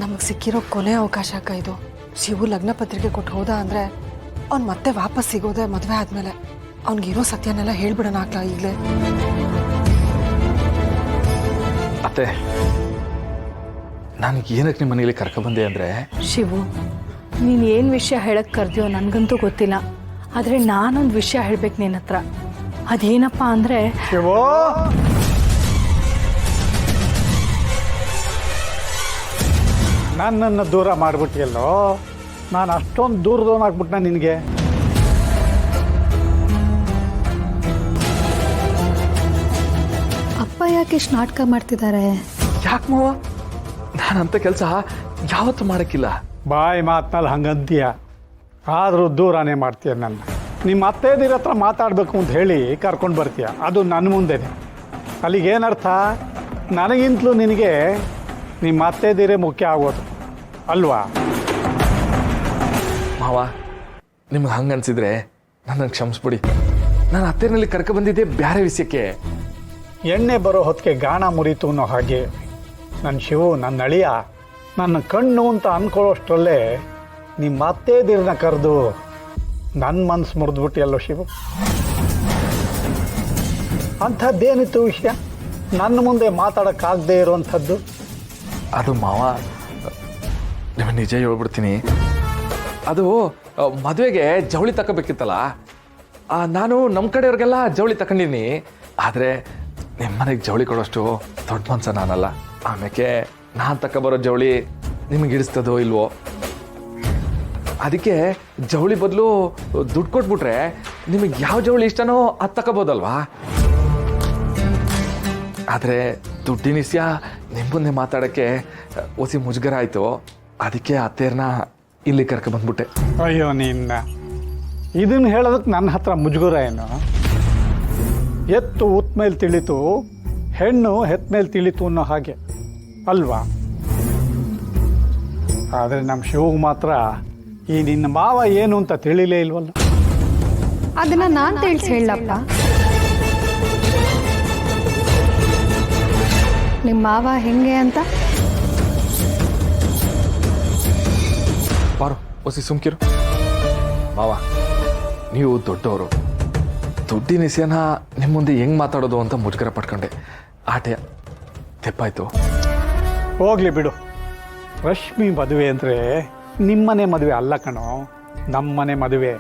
ನಮಗೆ ಸಿಕ್ಕಿರೋ ಕೊನೆ ಅವಕಾಶ ಅಕ್ಕ ಇದು. ಶಿವು ಲಗ್ನ ಪತ್ರಿಕೆ ಕೊಟ್ಟು ಹೋದ ಅಂದರೆ ಅವ್ನು ಮತ್ತೆ ವಾಪಸ್ ಸಿಗೋದೆ ಮದುವೆ ಆದಮೇಲೆ. ಅವ್ನಿಗಿರೋ ಸತ್ಯನೆಲ್ಲ ಹೇಳ್ಬಿಡೋಣ ಆಗ್ಲಾ ಈಗಲೇ. ಅತ್ತೆ, ನನಗೆ ಏನಕ್ಕೆ ನಿಮ್ಮ ಮನೇಲಿ ಕರ್ಕೊಬಂದೆ ಅಂದರೆ, ಶಿವು, ನೀನು ಏನು ವಿಷಯ ಹೇಳಕ್ಕೆ ಕರೆದ್ಯೋ ನನಗಂತೂ ಗೊತ್ತಿಲ್ಲ. ಆದರೆ ನಾನೊಂದು ವಿಷಯ ಹೇಳ್ಬೇಕು ನಿನ್ನ ಹತ್ರ. ಅದೇನಪ್ಪ ಅಂದರೆ, ಶಿವು, ನನ್ನನ್ನು ದೂರ ಮಾಡಿಬಿಟ್ಟಿಯಲ್ಲೋ. ನಾನು ಅಷ್ಟೊಂದು ದೂರದವನಾಗ್ಬಿಟ್ನ ನಿನಗೆ? ಅಪ್ಪ ಯಾಕೆ ಇಷ್ಟು ನಾಟಕ ಮಾಡ್ತಿದ್ದಾರೆ? ಯಾಕೆ ಮಾವ, ನಾನಂತ ಕೆಲಸ ಯಾವತ್ತೂ ಮಾಡೋಕ್ಕಿಲ್ಲ. ಬಾಯಿ ಮಾತಿನಲ್ಲಿ ಹಂಗಂತೀಯ, ಆದರೂ ದೂರನೇ ಮಾಡ್ತೀಯ ನನ್ನ. ನಿಮ್ಮ ಅತ್ತೆದಿರ ಹತ್ರ ಮಾತಾಡಬೇಕು ಅಂತ ಹೇಳಿ ಕರ್ಕೊಂಡು ಬರ್ತೀಯ, ಅದು ನನ್ನ ಮುಂದೆನೆ. ಅಲ್ಲಿಗೇನರ್ಥ? ನನಗಿಂತಲೂ ನಿನಗೆ ನಿಮ್ಮ ಅತ್ತೆದಿರೇ ಮುಖ್ಯ ಆಗೋದು ಅಲ್ವಾ? ಮಾವ, ನಿಮ್ಗೆ ಹಂಗೆ ಅನ್ಸಿದ್ರೆ ನನ್ನನ್ನು ಕ್ಷಮಿಸ್ಬಿಡಿ. ನಾನು ಅತ್ತೆನಲ್ಲಿ ಕರ್ಕೊಬಂದಿದ್ದೆ ಬೇರೆ ವಿಷಯಕ್ಕೆ. ಎಣ್ಣೆ ಬರೋ ಹೊತ್ತಿಗೆ ಗಾಣ ಮುರಿತು ಅನ್ನೋ ಹಾಗೆ ನನ್ನ ಶಿವು, ನನ್ನ ಅಳಿಯ, ನನ್ನ ಕಣ್ಣು ಅಂತ ಅಂದ್ಕೊಳ್ಳೋಷ್ಟರಲ್ಲೇ ನಿಮ್ಮ ಅತ್ತೆದಿರನ್ನ ಕರೆದು ನನ್ನ ಮನಸ್ಸು ಮುರಿದ್ಬಿಟ್ಟಿಯಲ್ಲೋ ಶಿವು. ಅಂಥದ್ದೇನಿತ್ತು ವಿಷಯ ನನ್ನ ಮುಂದೆ ಮಾತಾಡೋಕ್ಕಾಗದೇ ಇರೋವಂಥದ್ದು? ಅದು ಮಾವ, ನಿಮಗೆ ನಿಜ ಹೇಳ್ಬಿಡ್ತೀನಿ. ಅದು ಮದುವೆಗೆ ಜವಳಿ ತಗೋಬೇಕಿತ್ತಲ್ಲ, ನಾನು ನಮ್ಮ ಕಡೆಯವ್ರಿಗೆಲ್ಲ ಜವಳಿ ತಗೊಂಡಿನಿ. ಆದರೆ ನಿಮ್ಮ ಮನೆಗೆ ಜವಳಿ ಕೊಡೋಷ್ಟು ದೊಡ್ಡ ಮನ್ಸ ನಾನಲ್ಲ. ಆಮೇಲೆ ನಾನು ತಗೊಬರೋ ಜವಳಿ ನಿಮಗೆ ಹಿಡಿಸ್ತದೋ ಇಲ್ವೋ, ಅದಕ್ಕೆ ಜವಳಿ ಬದಲು ದುಡ್ಡು ಕೊಟ್ಬಿಟ್ರೆ ನಿಮಗೆ ಯಾವ ಜವಳಿ ಇಷ್ಟನೋ ಅದು ತಗೋಬೋದಲ್ವಾ? ಆದರೆ ದುಡ್ಡಿನ ವಿಷಯ ನಿಮ್ಮ ಮುಂದೆ ಮಾತಾಡೋಕ್ಕೆ ಒಸಿ ಮುಜುಗರ ಆಯಿತು. ಅದಕ್ಕೆ ಅತ್ತೆಯರನ್ನ ಇಲ್ಲಿ ಕರ್ಕೊಬಂದ್ಬಿಟ್ಟೆ. ಅಯ್ಯೋ ನಿನ್ನ, ಇದನ್ನು ಹೇಳೋದಕ್ಕೆ ನನ್ನ ಹತ್ರ ಮುಜುಗರ ಏನು? ಎತ್ತು ಉತ್ ಮೇಲೆ ತಿಳಿತು, ಹೆಣ್ಣು ಹೆತ್ತ ಮೇಲೆ ತಿಳಿತು ಅನ್ನೋ ಹಾಗೆ ಅಲ್ವಾ? ಆದರೆ ನಮ್ಮ ಶಿವಗೆ ಮಾತ್ರ ಈ ನಿನ್ನ ಮಾವ ಏನು ಅಂತ ತಿಳಿಲೇ ಇಲ್ವಲ್ಲ. ಅದನ್ನ ನಾನು ತಿಳಿಸಿ ಹೇಳಪ್ಪ. ನಿಮ್ಮ ಮಾವ ಹೆಂಗೆ ಅಂತ? ಬಾರು ಒಸಿ ಸುಮ್ಕಿರು. ಮಾವ, ನೀವು ದೊಡ್ಡವರು, ದುಡ್ಡಿನ ವಿಷಯನ ನಿಮ್ಮ ಮುಂದೆ ಹೆಂಗೆ ಮಾತಾಡೋದು ಅಂತ ಮುಜುಗರ ಪಡ್ಕೊಂಡೆ. ಆಟೆ ತೆಪ್ಪಾಯ್ತು. ಹೋಗ್ಲಿ ಬಿಡು. ರಶ್ಮಿ ಮದುವೆ ಅಂದರೆ ನಿಮ್ಮನೆ ಮದುವೆ ಅಲ್ಲ ಕಣೋ, ನಮ್ಮನೆ ಮದುವೆ.